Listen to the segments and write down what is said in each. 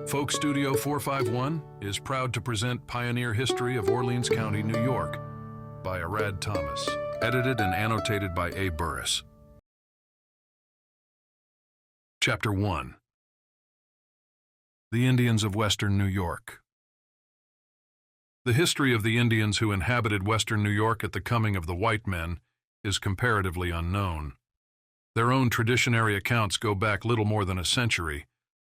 Folk Studio 451 is proud to present Pioneer History of Orleans County, New York by Arad Thomas, edited and annotated by A. Burris. Chapter 1. The Indians of Western New York. The history of the Indians who inhabited Western New York at the coming of the white men is comparatively unknown. Their own traditionary accounts go back little more than a century,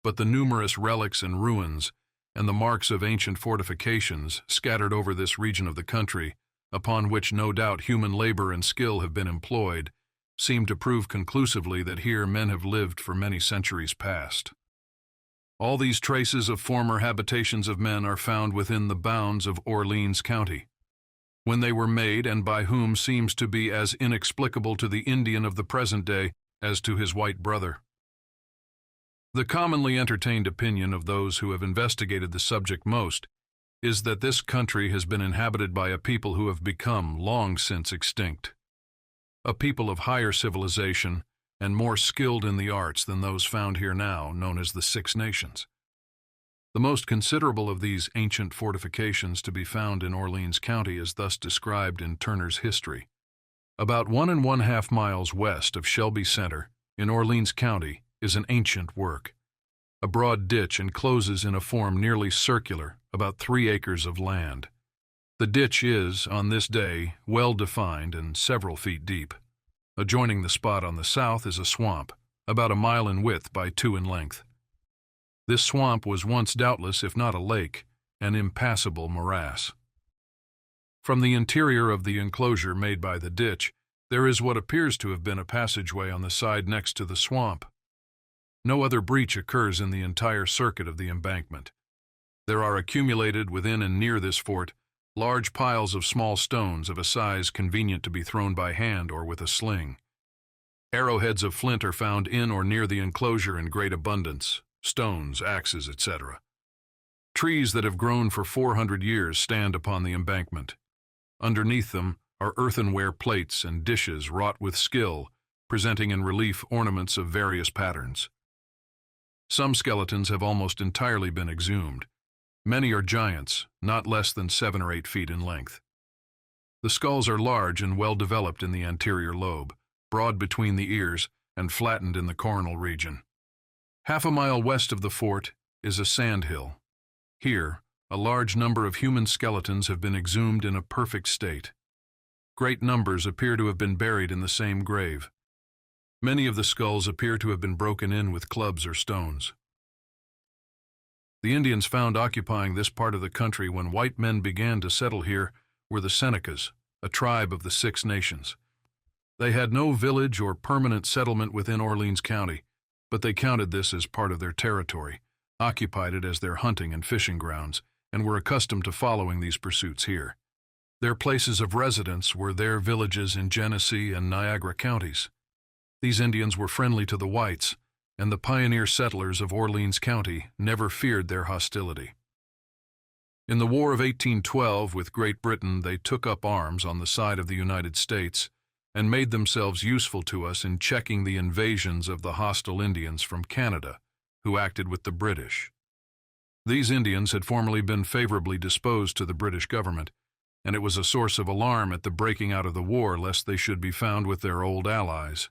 but the numerous relics and ruins and the marks of ancient fortifications scattered over this region of the country, upon which no doubt human labor and skill have been employed, seem to prove conclusively that here men have lived for many centuries past. All these traces of former habitations of men are found within the bounds of Orleans County. When they were made and by whom seems to be as inexplicable to the Indian of the present day as to his white brother. The commonly entertained opinion of those who have investigated the subject most is that this country has been inhabited by a people who have become long since extinct. A people of higher civilization and more skilled in the arts than those found here now, known as the Six Nations. The most considerable of these ancient fortifications to be found in Orleans County is thus described in Turner's History. About 1 1/2 miles west of Shelby Center, in Orleans County, is an ancient work. A broad ditch encloses in a form nearly circular about 3 acres of land. The ditch is, on this day, well defined and several feet deep. Adjoining the spot on the south is a swamp, about 1 mile in width by 2 in length. This swamp was once doubtless, if not a lake, an impassable morass. From the interior of the enclosure made by the ditch, there is what appears to have been a passageway on the side next to the swamp. No other breach occurs in the entire circuit of the embankment. There are accumulated within and near this fort large piles of small stones of a size convenient to be thrown by hand or with a sling. Arrowheads of flint are found in or near the enclosure in great abundance, stones, axes, etc. Trees that have grown for 400 years stand upon the embankment. Underneath them are earthenware plates and dishes wrought with skill, presenting in relief ornaments of various patterns. Some skeletons have almost entirely been exhumed. Many are giants, not less than 7 or 8 feet in length. The skulls are large and well developed in the anterior lobe, broad between the ears, and flattened in the coronal region. 1/2 mile west of the fort is a sandhill. Here, a large number of human skeletons have been exhumed in a perfect state. Great numbers appear to have been buried in the same grave. Many of the skulls appear to have been broken in with clubs or stones. The Indians found occupying this part of the country when white men began to settle here were the Senecas, a tribe of the Six Nations. They had no village or permanent settlement within Orleans County, but they counted this as part of their territory, occupied it as their hunting and fishing grounds, and were accustomed to following these pursuits here. Their places of residence were their villages in Genesee and Niagara counties. These Indians were friendly to the whites, and the pioneer settlers of Orleans County never feared their hostility. In the War of 1812 with Great Britain, they took up arms on the side of the United States and made themselves useful to us in checking the invasions of the hostile Indians from Canada, who acted with the British. These Indians had formerly been favorably disposed to the British government, and it was a source of alarm at the breaking out of the war lest they should be found with their old allies.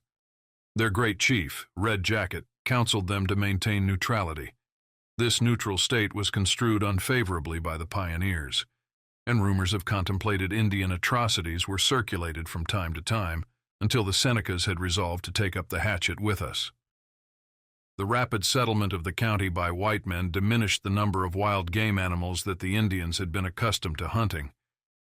Their great chief, Red Jacket, counseled them to maintain neutrality. This neutral state was construed unfavorably by the pioneers, and rumors of contemplated Indian atrocities were circulated from time to time until the Senecas had resolved to take up the hatchet with us. The rapid settlement of the county by white men diminished the number of wild game animals that the Indians had been accustomed to hunting.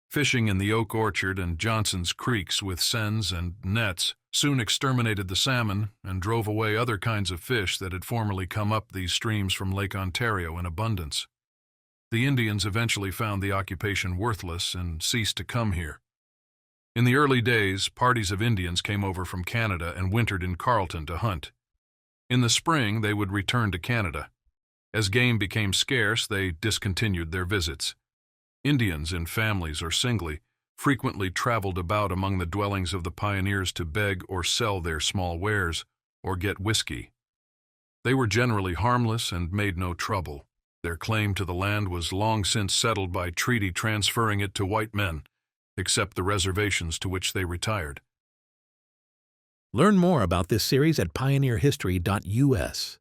Fishing in the Oak Orchard and Johnson's creeks with seines and nets soon exterminated the salmon and drove away other kinds of fish that had formerly come up these streams from Lake Ontario in abundance. The Indians eventually found the occupation worthless and ceased to come here. In the early days, parties of Indians came over from Canada and wintered in Carleton to hunt. In the spring, they would return to Canada. As game became scarce, they discontinued their visits. Indians, in families or singly, frequently traveled about among the dwellings of the pioneers to beg or sell their small wares, or get whiskey. They were generally harmless and made no trouble. Their claim to the land was long since settled by treaty transferring it to white men, except the reservations to which they retired. Learn more about this series at pioneerhistory.us.